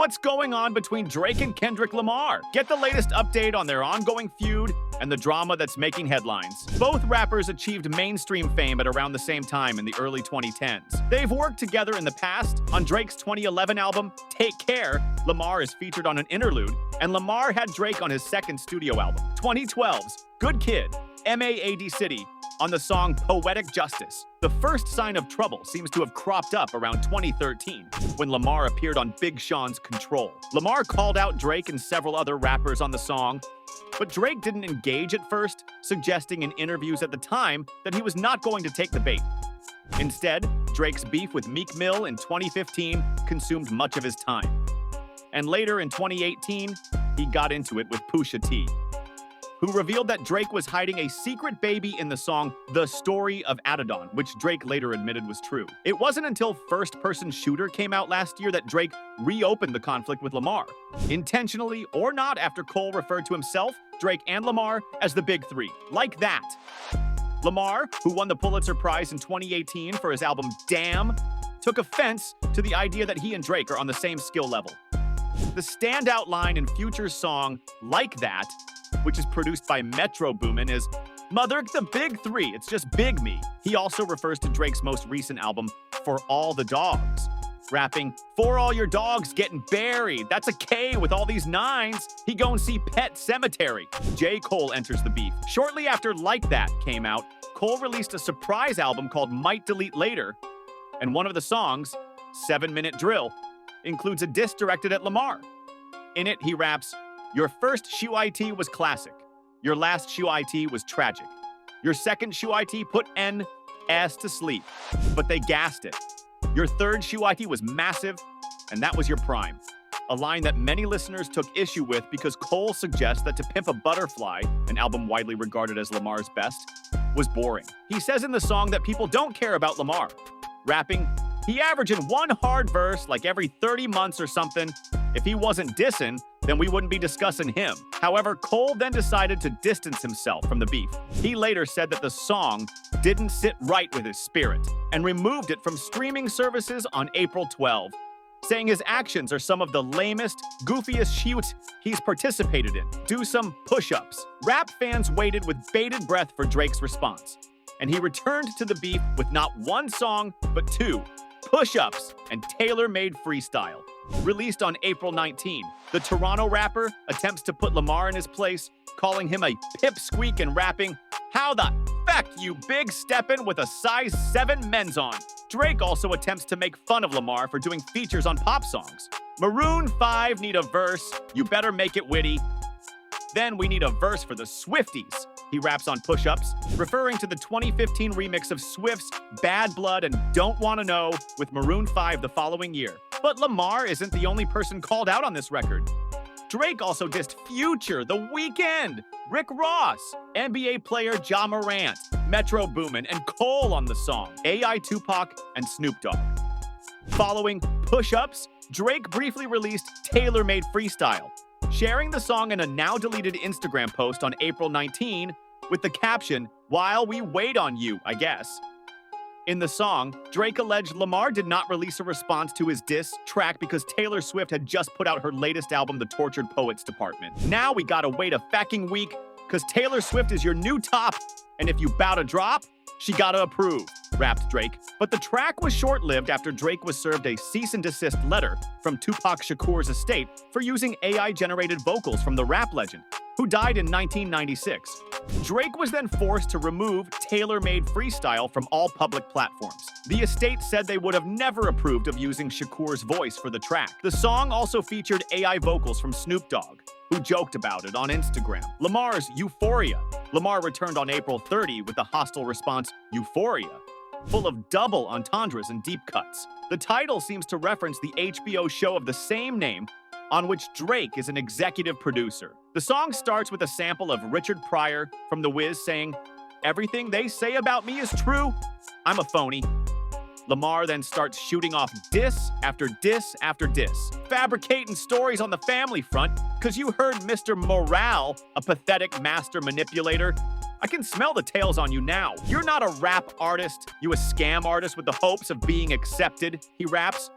What's going on between Drake and Kendrick Lamar? Get the latest update on their ongoing feud and the drama that's making headlines. Both rappers achieved mainstream fame at around the same time in the early 2010s. They've worked together in the past. On Drake's 2011 album, Take Care, Lamar is featured on an interlude, and Lamar had Drake on his second studio album, 2012's Good Kid, MAAD City, on the song Poetic Justice. The first sign of trouble seems to have cropped up around 2013, when Lamar appeared on Big Sean's Control. Lamar called out Drake and several other rappers on the song, but Drake didn't engage at first, suggesting in interviews at the time that he was not going to take the bait. Instead, Drake's beef with Meek Mill in 2015 consumed much of his time. And later in 2018, he got into it with Pusha T, who revealed that Drake was hiding a secret baby in the song The Story of Adidon, which Drake later admitted was true. It wasn't until First Person Shooter came out last year that Drake reopened the conflict with Lamar, intentionally or not, after Cole referred to himself, Drake, and Lamar as the Big Three. Like that. Lamar, who won the Pulitzer Prize in 2018 for his album Damn, took offense to the idea that he and Drake are on the same skill level. The standout line in Future's song Like That, which is produced by Metro Boomin, is "Mother, the Big Three, it's just Big Me." He also refers to Drake's most recent album, For All the Dogs, rapping, "For all your dogs getting buried, that's a K with all these nines. He go and see Pet Cemetery." J. Cole enters the beef. Shortly after Like That came out, Cole released a surprise album called Might Delete Later, and one of the songs, 7-Minute Drill, includes a diss directed at Lamar. In it, he raps, "Your first shoe IT was classic. Your last shoe IT was tragic. Your second shoe IT put N.S. to sleep, but they gassed it. Your third shoe IT was massive, and that was your prime." A line that many listeners took issue with because Cole suggests that To Pimp a Butterfly, an album widely regarded as Lamar's best, was boring. He says in the song that people don't care about Lamar, rapping, "He averaging one hard verse like every 30 months or something. If he wasn't dissing, then we wouldn't be discussing him." However, Cole then decided to distance himself from the beef. He later said that the song didn't sit right with his spirit and removed it from streaming services on April 12, saying his actions are some of the lamest, goofiest shit he's participated in. Do some push-ups. Rap fans waited with bated breath for Drake's response, and he returned to the beef with not one song, but two, Push-Ups and Tailor-Made Freestyle. Released on April 19, the Toronto rapper attempts to put Lamar in his place, calling him a pipsqueak and rapping, "How the feck you big steppin' with a size 7 men's on." Drake also attempts to make fun of Lamar for doing features on pop songs. "Maroon 5 need a verse, you better make it witty. Then we need a verse for the Swifties," he raps on Push-Ups, referring to the 2015 remix of Swift's Bad Blood and Don't Wanna Know with Maroon 5 the following year. But Lamar isn't the only person called out on this record. Drake also dissed Future, The Weeknd, Rick Ross, NBA player Ja Morant, Metro Boomin, and Cole on the song, AI Tupac, and Snoop Dogg. Following Push-Ups, Drake briefly released Tailor-Made Freestyle, sharing the song in a now-deleted Instagram post on April 19 with the caption, "While we wait on you, I guess." In the song, Drake alleged Lamar did not release a response to his diss track because Taylor Swift had just put out her latest album, The Tortured Poets Department. "Now we gotta wait a fucking week, cause Taylor Swift is your new top, and if you bout to drop, she gotta approve," rapped Drake. But the track was short-lived after Drake was served a cease and desist letter from Tupac Shakur's estate for using AI-generated vocals from the rap legend, who died in 1996. Drake was then forced to remove Tailor-Made Freestyle from all public platforms. The estate said they would have never approved of using Shakur's voice for the track. The song also featured AI vocals from Snoop Dogg, who joked about it on Instagram. Lamar's Euphoria. Lamar returned on April 30 with the hostile response, Euphoria, full of double entendres and deep cuts. The title seems to reference the HBO show of the same name, on which Drake is an executive producer. The song starts with a sample of Richard Pryor from The Wiz saying, "Everything they say about me is true. I'm a phony." Lamar then starts shooting off diss after diss after diss, fabricating stories on the family front, cause you heard Mr. Morale, a pathetic master manipulator. "I can smell the tails on you now. You're not a rap artist, you a scam artist with the hopes of being accepted," he raps.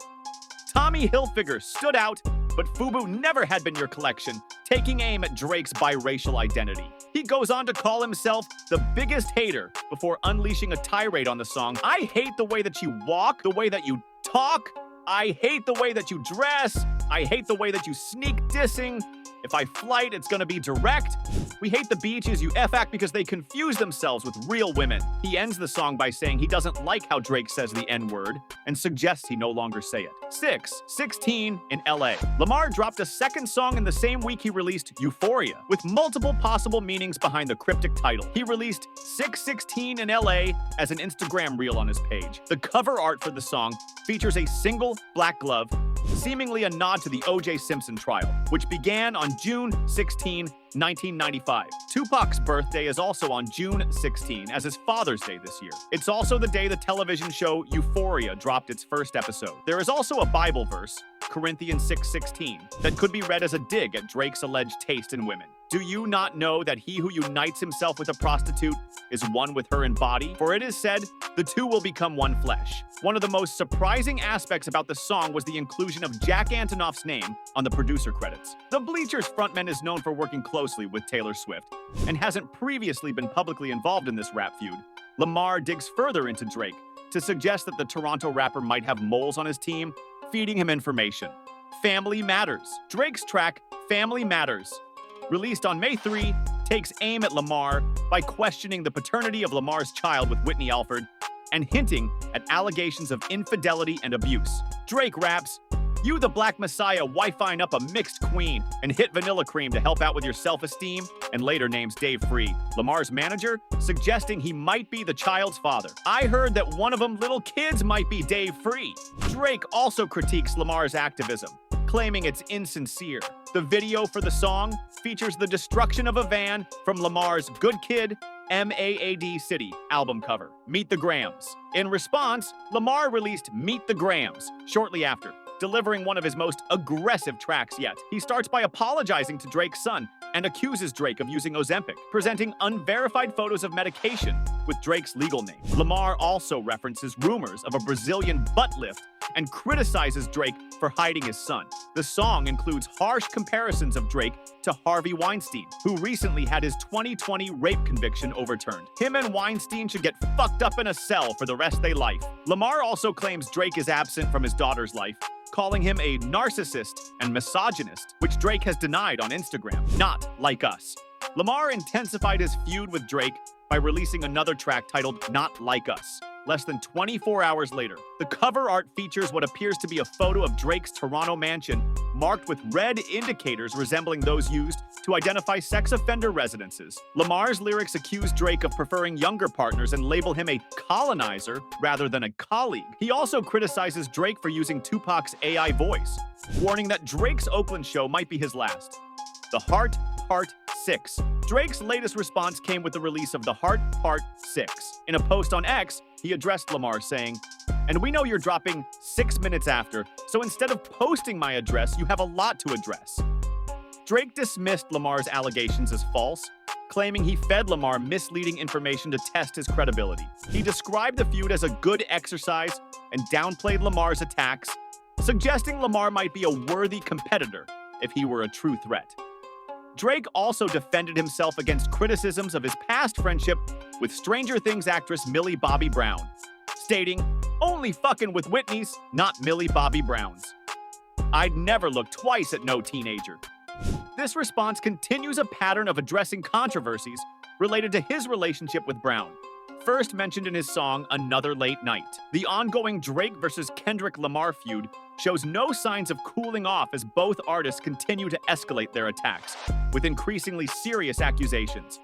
Tommy Hilfiger stood out but FUBU never had been your collection, taking aim at Drake's biracial identity. He goes on to call himself the biggest hater before unleashing a tirade on the song. I hate the way that you walk, the way that you talk. I hate the way that you dress. I hate the way that you sneak dissing. If I flight, it's gonna be direct. We hate the beaches you F-act because they confuse themselves with real women. He ends the song by saying he doesn't like how Drake says the N-word and suggests he no longer say it. 6:16 in LA. Lamar dropped a second song in the same week he released Euphoria, with multiple possible meanings behind the cryptic title. He released 6:16 in LA as an Instagram reel on his page. The cover art for the song features a single black glove, seemingly a nod to the O.J. Simpson trial, which began on June 16, 1995. Tupac's birthday is also on June 16, as is Father's Day this year. It's also the day the television show Euphoria dropped its first episode. There is also a Bible verse, Corinthians 6:16, that could be read as a dig at Drake's alleged taste in women. Do you not know that he who unites himself with a prostitute is one with her in body? For it is said, the two will become one flesh. One of the most surprising aspects about the song was the inclusion of Jack Antonoff's name on the producer credits. The Bleachers frontman is known for working closely with Taylor Swift and hasn't previously been publicly involved in this rap feud. Lamar digs further into Drake to suggest that the Toronto rapper might have moles on his team, feeding him information. Family Matters. Drake's track, Family Matters, released on May 3, takes aim at Lamar by questioning the paternity of Lamar's child with Whitney Alford and hinting at allegations of infidelity and abuse. Drake raps, "You the black messiah Wi-Fi'ing up a mixed queen and hit Vanilla Cream to help out with your self-esteem," and later names Dave Free, Lamar's manager, suggesting he might be the child's father. "I heard that one of them little kids might be Dave Free." Drake also critiques Lamar's activism, claiming it's insincere. The video for the song features the destruction of a van from Lamar's Good Kid, MAAD City album cover, Meet the Grams. In response, Lamar released Meet the Grams shortly after, delivering one of his most aggressive tracks yet. He starts by apologizing to Drake's son and accuses Drake of using Ozempic, presenting unverified photos of medication with Drake's legal name. Lamar also references rumors of a Brazilian butt lift and criticizes Drake for hiding his son. The song includes harsh comparisons of Drake to Harvey Weinstein, who recently had his 2020 rape conviction overturned. Him and Weinstein should get fucked up in a cell for the rest of their life. Lamar also claims Drake is absent from his daughter's life, calling him a narcissist and misogynist, which Drake has denied on Instagram. Not like us. Lamar intensified his feud with Drake by releasing another track titled Not Like Us, less than 24 hours later. The cover art features what appears to be a photo of Drake's Toronto mansion, marked with red indicators resembling those used to identify sex offender residences. Lamar's lyrics accuse Drake of preferring younger partners and label him a colonizer rather than a colleague. He also criticizes Drake for using Tupac's AI voice, warning that Drake's Oakland show might be his last. The Heart Part 6. Drake's latest response came with the release of The Heart Part 6. In a post on X, he addressed Lamar saying, "And we know you're dropping 6 minutes after, so instead of posting my address, you have a lot to address." Drake dismissed Lamar's allegations as false, claiming he fed Lamar misleading information to test his credibility. He described the feud as a good exercise and downplayed Lamar's attacks, suggesting Lamar might be a worthy competitor if he were a true threat. Drake also defended himself against criticisms of his past friendship with Stranger Things actress Millie Bobby Brown, stating, "Only fucking with Whitney's, not Millie Bobby Brown's. I'd never look twice at no teenager." This response continues a pattern of addressing controversies related to his relationship with Brown, first mentioned in his song Another Late Night. The ongoing Drake versus Kendrick Lamar feud shows no signs of cooling off as both artists continue to escalate their attacks, with increasingly serious accusations.